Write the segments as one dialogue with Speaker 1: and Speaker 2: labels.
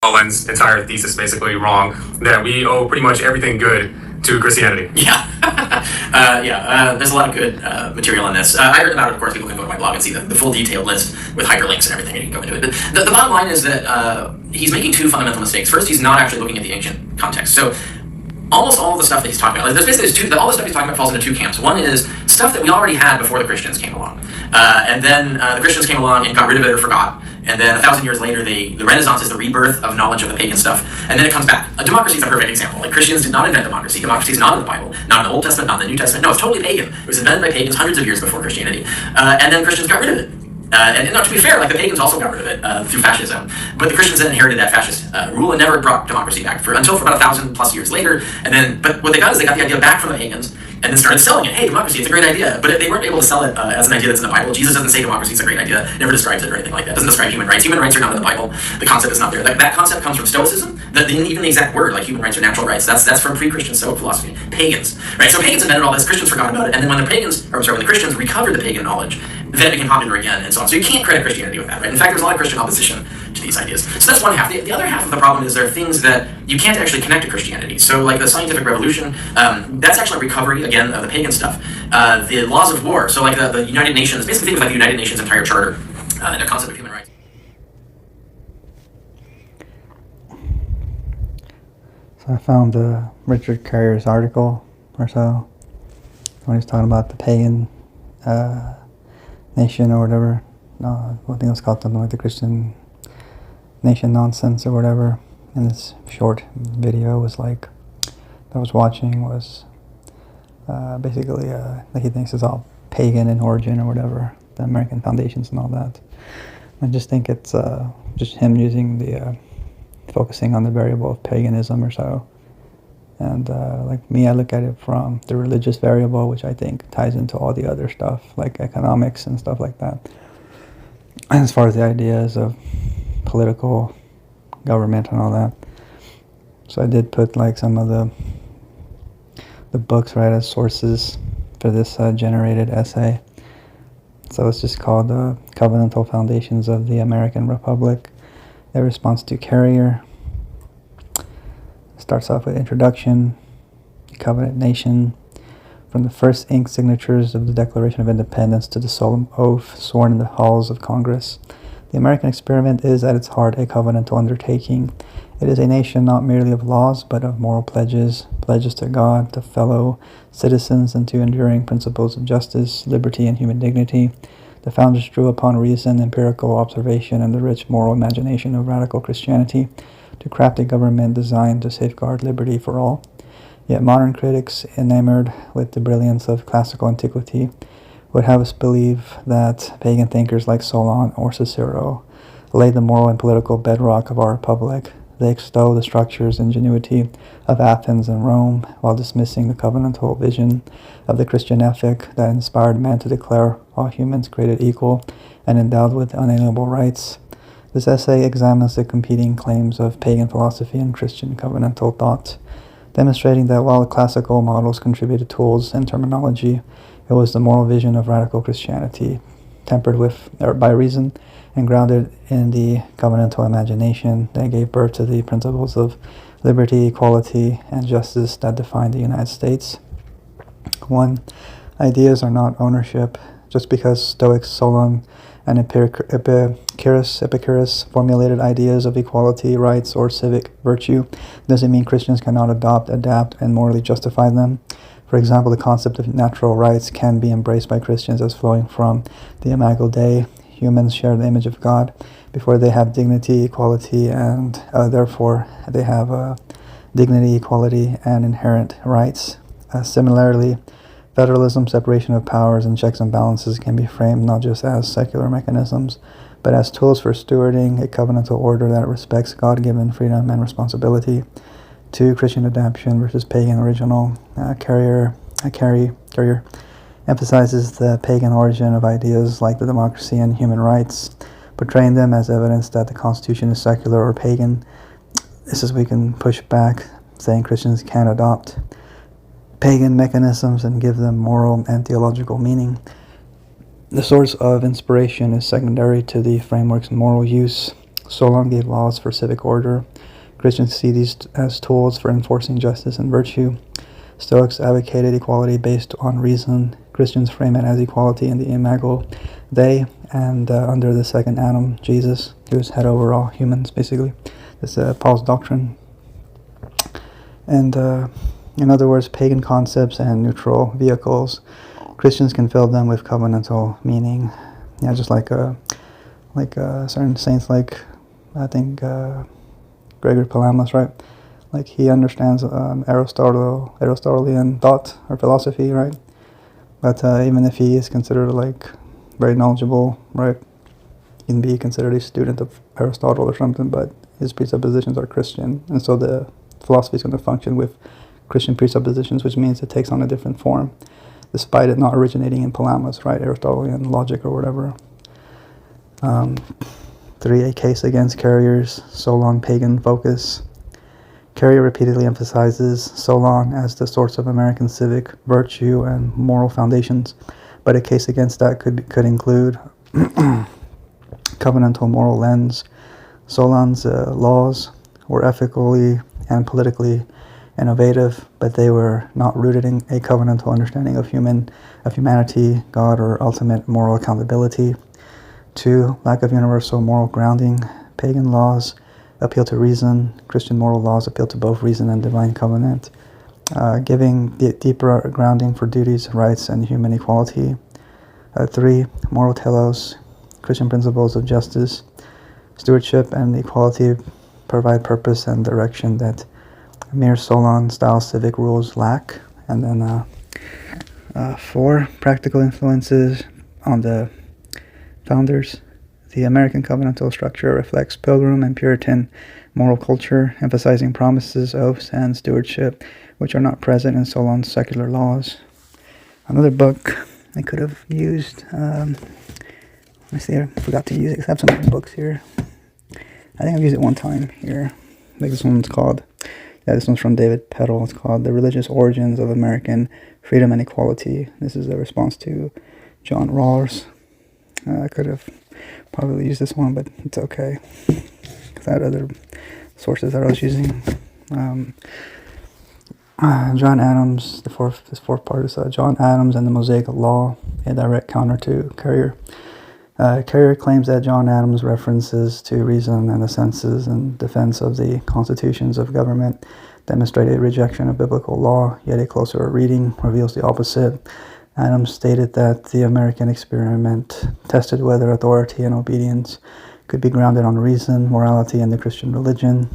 Speaker 1: Holland's entire thesis basically wrong, that we owe pretty much everything good to Christianity.
Speaker 2: Yeah. There's a lot of good material on this. I written about it, of course. People can go to my blog and see the full detailed list with hyperlinks and everything, and you can go into it. But the bottom line is that he's making two fundamental mistakes. First, he's not actually looking at the ancient context. So almost all of the stuff that he's talking about, all the stuff he's talking about falls into two camps. One is stuff that we already had before the Christians came along. And then the Christians came along and got rid of it or forgot. And then 1,000 years later, the Renaissance is the rebirth of knowledge of the pagan stuff, and then it comes back. Democracy is a perfect example. Like, Christians did not invent democracy. Democracy is not in the Bible, not in the Old Testament, not in the New Testament. No, it's totally pagan. It was invented by pagans hundreds of years before Christianity. And then Christians got rid of it. And to be fair, like, the pagans also got rid of it through fascism, but the Christians then inherited that fascist rule and never brought democracy back until about 1,000 plus years later. But what they got is they got the idea back from the pagans and then started selling it. Hey, democracy, it's a great idea. But they weren't able to sell it as an idea that's in the Bible. Jesus doesn't say democracy is a great idea, never describes it or anything like that. Doesn't describe human rights. Human rights are not in the Bible. The concept is not there. That concept comes from Stoicism. Even the exact word, like human rights or natural rights, that's from pre-Christian Stoic philosophy. Pagans, right? So pagans invented all this. Christians forgot about it, and then when the Christians recovered the pagan knowledge, then it became popular again, and so on. So you can't credit Christianity with that, right? In fact, there's a lot of Christian opposition to these ideas. So that's one half. The other half of the problem is there are things that you can't actually connect to Christianity. So, like the scientific revolution, that's actually a recovery, again, of the pagan stuff. The laws of war, so like the United Nations, basically think of like the United Nations entire charter and the concept of human rights.
Speaker 3: So I found Richard Carrier's article or so when he's talking about the pagan nation or whatever. No, I think it was called something like the Christian nation nonsense or whatever. And this short video was like, I was watching was basically like he thinks it's all pagan in origin or whatever, the American foundations and all that. I just think it's just him using the focusing on the variable of paganism or so. And like me, I look at it from the religious variable, which I think ties into all the other stuff, like economics and stuff like that. And as far as the ideas of political government and all that. So I did put like some of the books, right, as sources for this generated essay. So it's just called the Covenantal Foundations of the American Republic, a response to Carrier. Starts off with introduction, covenant nation, from the first ink signatures of the Declaration of Independence to the solemn oath sworn in the halls of Congress. The American experiment is at its heart a covenantal undertaking. It is a nation not merely of laws, but of moral pledges to God, to fellow citizens, and to enduring principles of justice, liberty, and human dignity. The founders drew upon reason, empirical observation, and the rich moral imagination of radical Christianity to craft a government designed to safeguard liberty for all. Yet modern critics, enamored with the brilliance of classical antiquity, would have us believe that pagan thinkers like Solon or Cicero laid the moral and political bedrock of our republic. They extol the structure's ingenuity of Athens and Rome, while dismissing the covenantal vision of the Christian ethic that inspired man to declare all humans created equal and endowed with unalienable rights. This essay examines the competing claims of pagan philosophy and Christian covenantal thought, demonstrating that while the classical models contributed tools and terminology, it was the moral vision of radical Christianity, tempered by reason and grounded in the covenantal imagination, that gave birth to the principles of liberty, equality, and justice that define the United States. 1. Ideas are not ownership. Just because Stoics, Solon, and Epicurus formulated ideas of equality, rights, or civic virtue doesn't mean Christians cannot adopt, adapt, and morally justify them. For example, the concept of natural rights can be embraced by Christians as flowing from the Imago Dei. Humans share the image of God. Before they have dignity, equality, and therefore they have dignity, equality, and inherent rights. Similarly, federalism, separation of powers, and checks and balances can be framed not just as secular mechanisms, but as tools for stewarding a covenantal order that respects God-given freedom and responsibility. 2. Christian adaptation versus pagan original. Carrier emphasizes the pagan origin of ideas like the democracy and human rights, portraying them as evidence that the Constitution is secular or pagan. This is we can push back, saying Christians can adopt pagan mechanisms and give them moral and theological meaning. The source of inspiration is secondary to the framework's moral use. Solon gave laws for civic order. Christians see these as tools for enforcing justice and virtue. Stoics advocated equality based on reason. Christians frame it as equality in the imago Dei, and under the second Adam, Jesus, who's head over all humans, basically. This is Paul's doctrine. And in other words, pagan concepts and neutral vehicles, Christians can fill them with covenantal meaning. Yeah, just like certain saints, like I think Gregory Palamas, right? Like he understands Aristotelian thought or philosophy, right? But even if he is considered like very knowledgeable, right, he can be considered a student of Aristotle or something, but his presuppositions are Christian, and so the philosophy is going to function with Christian presuppositions, which means it takes on a different form, despite it not originating in Palamas, right, Aristotelian logic or whatever. 3. A case against Carrier's Solon pagan focus. Carrier repeatedly emphasizes Solon as the source of American civic virtue and moral foundations, but a case against that could include covenantal moral lens. Solon's laws were ethically and politically innovative, but they were not rooted in a covenantal understanding of humanity, God, or ultimate moral accountability. 2. Lack of universal moral grounding. Pagan laws appeal to reason. Christian moral laws appeal to both reason and divine covenant, giving deeper grounding for duties, rights, and human equality. 3. Moral telos. Christian principles of justice, stewardship, and equality provide purpose and direction that mere Solon-style civic rules lack. And then 4. Practical influences on the founders. The American covenantal structure reflects Pilgrim and Puritan moral culture, emphasizing promises, oaths, and stewardship, which are not present in Solon's secular laws. Another book I could have used, let me see, I forgot to use it, I have some other books here. I think I've used it one time here. I think this one's called, this one's from David Peddle. It's called The Religious Origins of American Freedom and Equality. This is a response to John Rawls. I could have probably used this one, but it's okay, because I had other sources that I was using. John Adams, this fourth part is John Adams and the Mosaic Law, a direct counter to Carrier. Carrier claims that John Adams' references to reason and the senses in defense of the constitutions of government demonstrate a rejection of biblical law, yet a closer reading reveals the opposite. Adams stated that the American experiment tested whether authority and obedience could be grounded on reason, morality, and the Christian religion,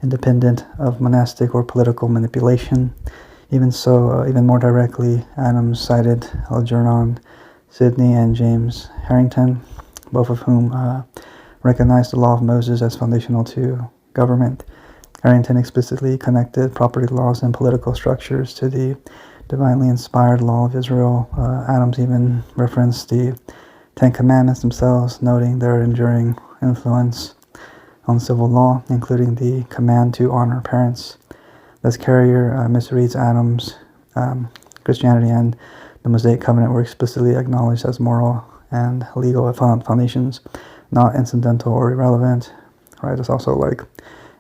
Speaker 3: independent of monastic or political manipulation. Even so, even more directly, Adams cited Algernon Sidney and James Harrington, both of whom recognized the law of Moses as foundational to government. Harrington explicitly connected property laws and political structures to the divinely inspired law of Israel. Adams even referenced the Ten Commandments themselves, noting their enduring influence on civil law, including the command to honor parents. Thus, Carrier misreads Adams. Christianity and the Mosaic Covenant were explicitly acknowledged as moral and legal foundations, not incidental or irrelevant. Right? It's also like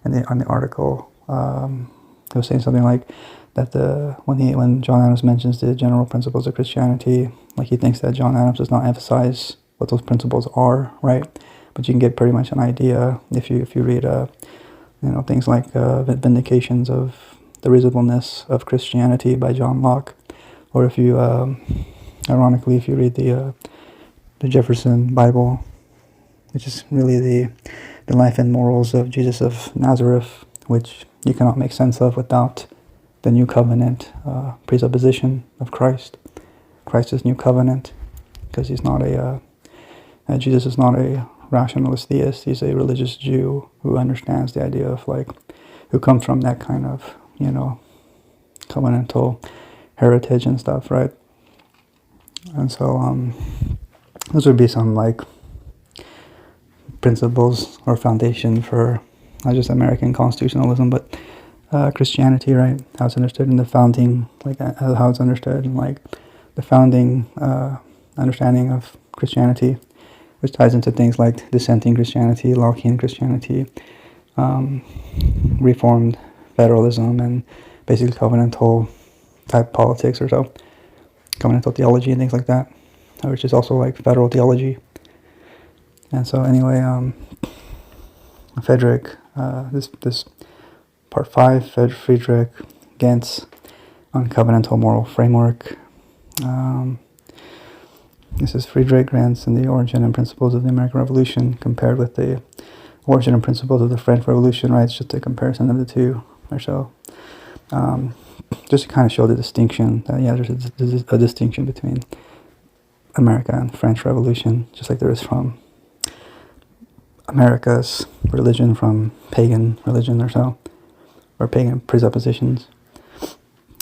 Speaker 3: on the article, it was saying something like that when John Adams mentions the general principles of Christianity, like he thinks that John Adams does not emphasize what those principles are, right? But you can get pretty much an idea if you read things like Vindications of the Reasonableness of Christianity by John Locke, or if you ironically if you read the Jefferson Bible, which is really the life and morals of Jesus of Nazareth, which you cannot make sense of without the new covenant presupposition of Christ. Christ is new covenant, because he's not Jesus is not a rationalist theist. He's a religious Jew who understands the idea of who comes from that kind of covenantal heritage and stuff, right? And so those would be some principles or foundation for not just American constitutionalism, but Christianity, right? How it's understood in the founding, how it's understood in the founding understanding of Christianity. which ties into things like dissenting Christianity, Lockean Christianity, Reformed federalism, and basically covenantal type politics or so, covenantal theology and things like that, which is also like federal theology. And so anyway, Friedrich, this part 5, Friedrich Gantz on covenantal moral framework. This is Friedrich Gantz and the origin and principles of the American Revolution compared with the origin and principles of the French Revolution, right? It's just a comparison of the two or so. Just to kind of show the distinction, that there's a distinction between America and the French Revolution, just like there is from America's religion from pagan religion or so, or pagan presuppositions.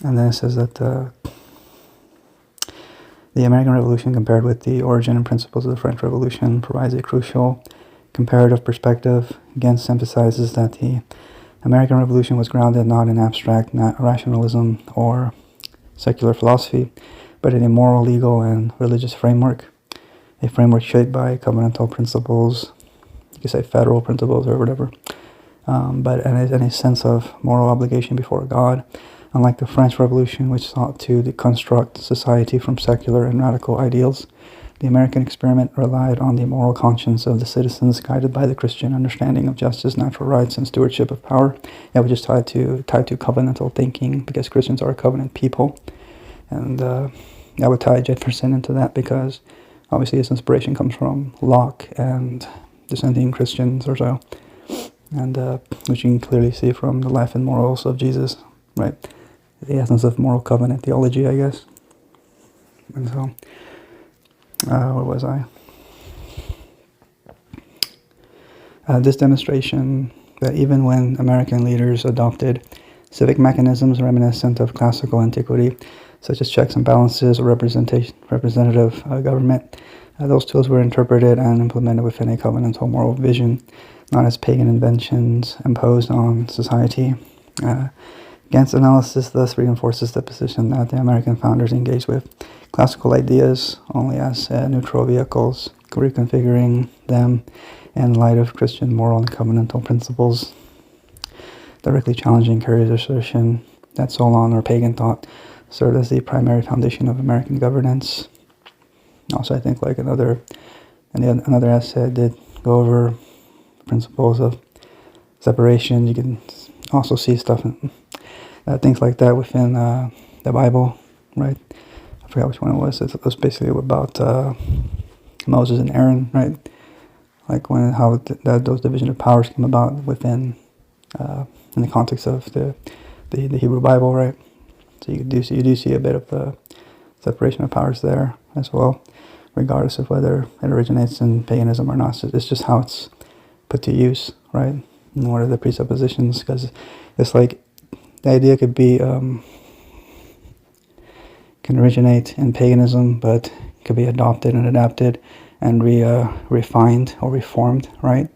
Speaker 3: And then it says that the American Revolution compared with the origin and principles of the French Revolution provides a crucial comparative perspective. Gantz emphasizes that the American Revolution was grounded not in abstract rationalism or secular philosophy, but in a moral, legal, and religious framework, a framework shaped by covenantal principles, you could say federal principles or whatever, but in a sense of moral obligation before God. Unlike the French Revolution, which sought to deconstruct society from secular and radical ideals, the American experiment relied on the moral conscience of the citizens, guided by the Christian understanding of justice, natural rights, and stewardship of power. Yeah, which is tied to covenantal thinking, because Christians are a covenant people. And I would tie Jefferson into that, because obviously his inspiration comes from Locke and dissenting Christians or so, and which you can clearly see from the life and morals of Jesus, right? The essence of moral covenant theology, I guess. And so, where was I? This demonstration that even when American leaders adopted civic mechanisms reminiscent of classical antiquity, such as checks and balances or representative government, those tools were interpreted and implemented within a covenantal moral vision, not as pagan inventions imposed on society. Gantz's analysis thus reinforces the position that the American founders engaged with classical ideas only as neutral vehicles, reconfiguring them in light of Christian moral and covenantal principles, directly challenging Carey's assertion that Solon or pagan thought served as the primary foundation of American governance. Also, I think like another essay did go over principles of separation. You can also see stuff, things like that within the Bible, right? I forgot which one it was. It was basically about Moses and Aaron, right? Like how those division of powers came about within in the context of the Hebrew Bible, right? So you do see a bit of separation of powers there as well, regardless of whether it originates in paganism or not. It's just how it's put to use, right? And what are the presuppositions? Because it's like the idea could be can originate in paganism, but could be adopted and adapted and refined or reformed, right,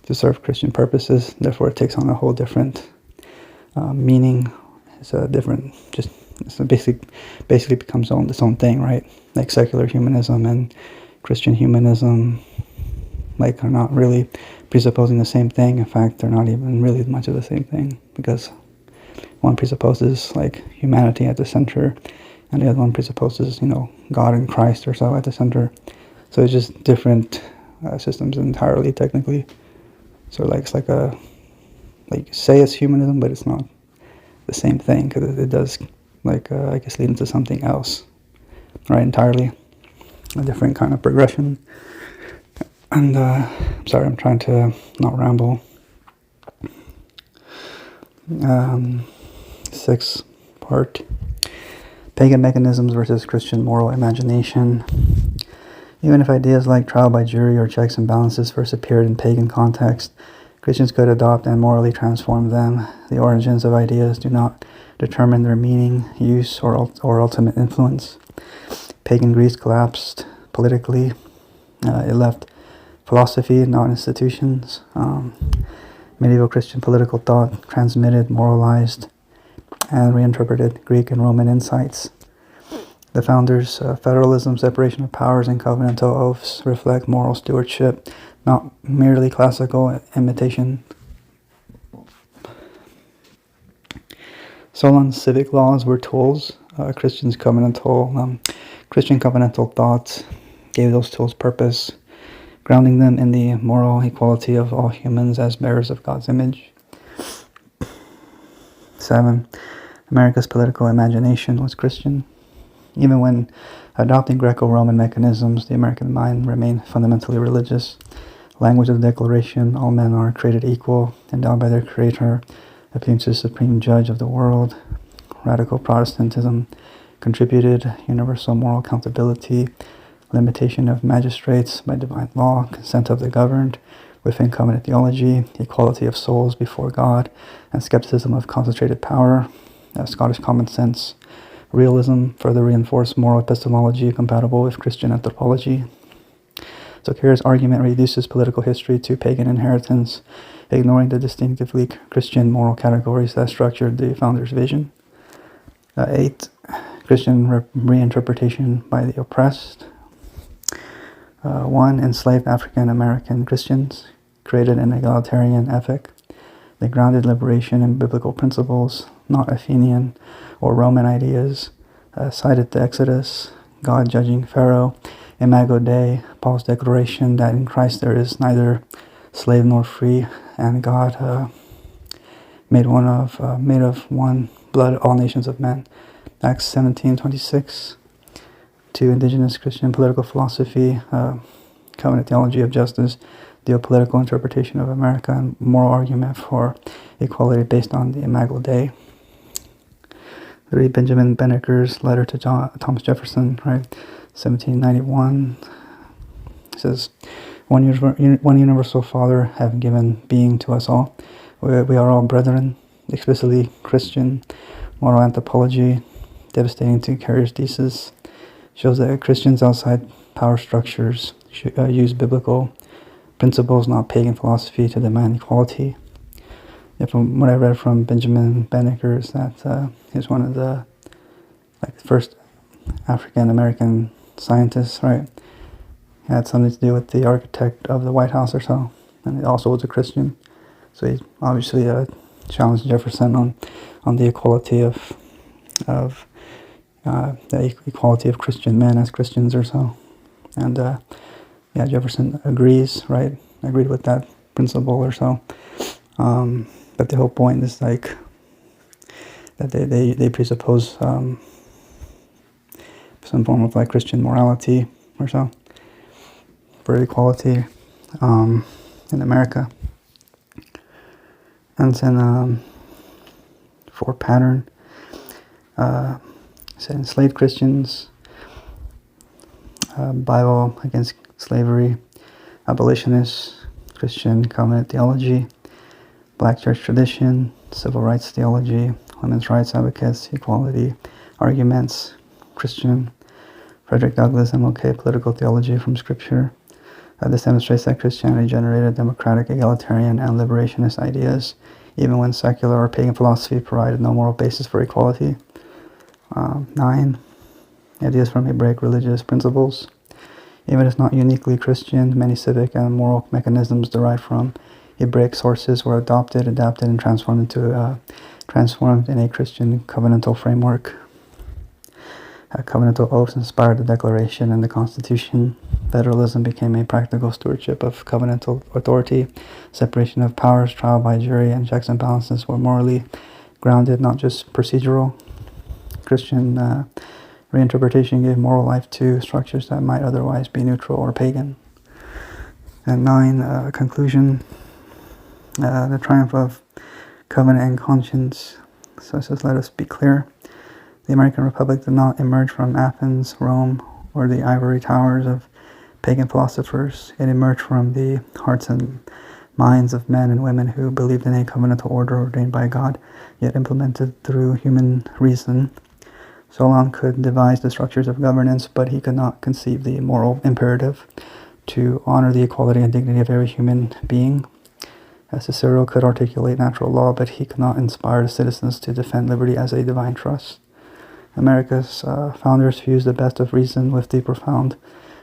Speaker 3: to serve Christian purposes. Therefore, it takes on a whole different meaning. It's a different, basically becomes its own thing, right? Like secular humanism and Christian humanism, like, are not really presupposing the same thing. In fact, they're not even really much of the same thing, because one presupposes like humanity at the center, and the other one presupposes, God and Christ or so at the center. So it's just different systems entirely, technically. So like it's like say it's humanism, but it's not the same thing, because it does I guess lead into something else, right? Entirely a different kind of progression. And I'm sorry, I'm trying to not ramble. 6th part: pagan mechanisms versus Christian moral imagination. Even if ideas like trial by jury or checks and balances first appeared in pagan context, Christians could adopt and morally transform them. The origins of ideas do not determine their meaning, use, or ultimate influence. Pagan Greece collapsed politically. It left philosophy, not institutions. Medieval Christian political thought transmitted, moralized, and reinterpreted Greek and Roman insights. The founders' federalism, separation of powers, and covenantal oaths reflect moral stewardship, not merely classical imitation. Solon's civic laws were tools. Christian covenantal thought gave those tools purpose, grounding them in the moral equality of all humans as bearers of God's image. 7. America's political imagination was Christian. Even when adopting Greco-Roman mechanisms, the American mind remained fundamentally religious. Language of the Declaration, all men are created equal, endowed by their Creator, appealing to the supreme judge of the world. Radical Protestantism contributed universal moral accountability, limitation of magistrates by divine law, consent of the governed within covenant theology, equality of souls before God, and skepticism of concentrated power. Scottish common sense. Realism further reinforced moral epistemology compatible with Christian anthropology. So Kerr's argument reduces political history to pagan inheritance, ignoring the distinctively Christian moral categories that structured the founders' vision. 8. Christian reinterpretation by the oppressed. 1. Enslaved African American Christians created an egalitarian ethic. They grounded liberation in biblical principles, not Athenian or Roman ideas, cited the Exodus, God judging Pharaoh, Imago Dei, Paul's declaration that in Christ there is neither slave nor free, and God made of one blood all nations of men. Acts 17:26. 2. Indigenous Christian political philosophy, covenant theology of justice, geopolitical interpretation of America, and moral argument for equality based on the Imago Dei. 3. Benjamin Banneker's letter to Thomas Jefferson, right, 1791. It says, one universal Father have given being to us all. We are all brethren, explicitly Christian. Moral anthropology, devastating to Carrier's thesis, shows that Christians outside power structures use biblical principles, not pagan philosophy, to demand equality. Yeah, from what I read from Benjamin Banneker, is that he's one of the first African American scientists, right? He had something to do with the architect of the White House or so, and he also was a Christian. So he obviously challenged Jefferson on the equality of the equality of Christian men as Christians or so. And Jefferson agreed with that principle or so. But the whole point is that they presuppose some form of Christian morality or so for equality in America. And then for pattern, said enslaved Christians, Bible against slavery, abolitionists, Christian covenant theology, Black church tradition, civil rights theology, women's rights advocates, equality arguments, Christian, Frederick Douglass, MLK, political theology from Scripture. This demonstrates that Christianity generated democratic, egalitarian, and liberationist ideas, even when secular or pagan philosophy provided no moral basis for equality. 9. Ideas from Hebraic religious principles. Even if it's not uniquely Christian, many civic and moral mechanisms derived from Hebraic sources were adopted, adapted, and transformed in a Christian covenantal framework. Covenantal oaths inspired the Declaration and the Constitution. Federalism became a practical stewardship of covenantal authority. Separation of powers, trial by jury, and checks and balances were morally grounded, not just procedural. Christian reinterpretation gave moral life to structures that might otherwise be neutral or pagan. And 9, conclusion, the triumph of covenant and conscience. So it says, let us be clear. The American Republic did not emerge from Athens, Rome, or the ivory towers of pagan philosophers. It emerged from the hearts and minds of men and women who believed in a covenantal order ordained by God, yet implemented through human reason. Solon could devise the structures of governance, but he could not conceive the moral imperative to honor the equality and dignity of every human being. Cicero could articulate natural law, but he could not inspire the citizens to defend liberty as a divine trust. America's founders fused the best of reason with the profound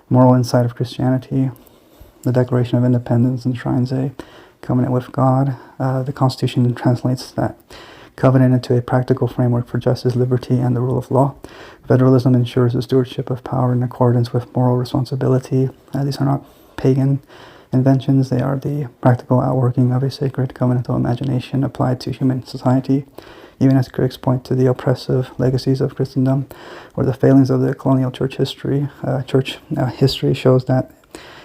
Speaker 3: moral insight of Christianity. The Declaration of Independence enshrines a covenant with God. The Constitution translates that covenant into a practical framework for justice, liberty, and the rule of law. Federalism ensures the stewardship of power in accordance with moral responsibility. These are not pagan inventions. They are the practical outworking of a sacred covenantal imagination applied to human society. Even as critics point to the oppressive legacies of Christendom or the failings of the colonial church history, history shows that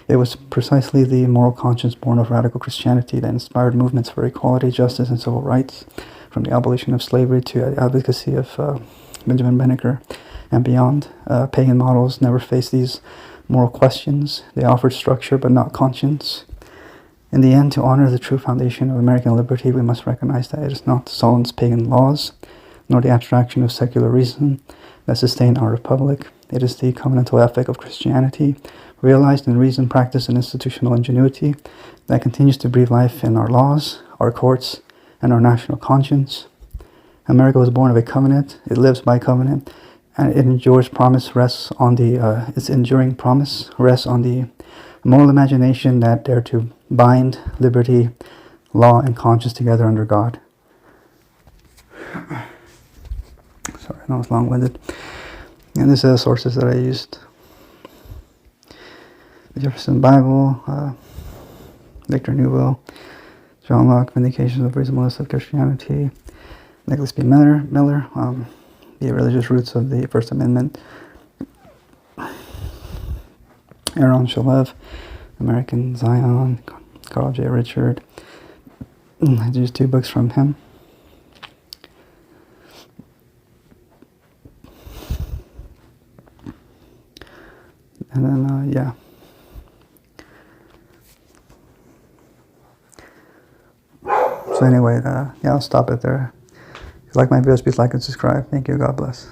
Speaker 3: it was precisely the moral conscience born of radical Christianity that inspired movements for equality, justice, and civil rights, from the abolition of slavery to the advocacy of Benjamin Banneker and beyond. Pagan models never faced these moral questions. They offered structure but not conscience. In the end, to honor the true foundation of American liberty, we must recognize that it is not Solon's pagan laws, nor the abstraction of secular reason that sustain our republic. It is the covenantal ethic of Christianity, realized in reason, practice, and institutional ingenuity, that continues to breathe life in our laws, our courts, and our national conscience. America was born of a covenant. It lives by covenant, and its enduring promise rests on the moral imagination that dare to bind liberty, law, and conscience together under God. Sorry, I know it's long-winded. And this are the sources that I used. The Jefferson Bible, Victor Newell, John Locke, Vindications of Reasonableness of Christianity, Nicholas B. Miller, The Religious Roots of the First Amendment, Aaron Shalev, American Zion, Carl J. Richard. I used 2 books from him. And then, yeah. So anyway, yeah, I'll stop it there. If you like my videos, please like and subscribe. Thank you. God bless.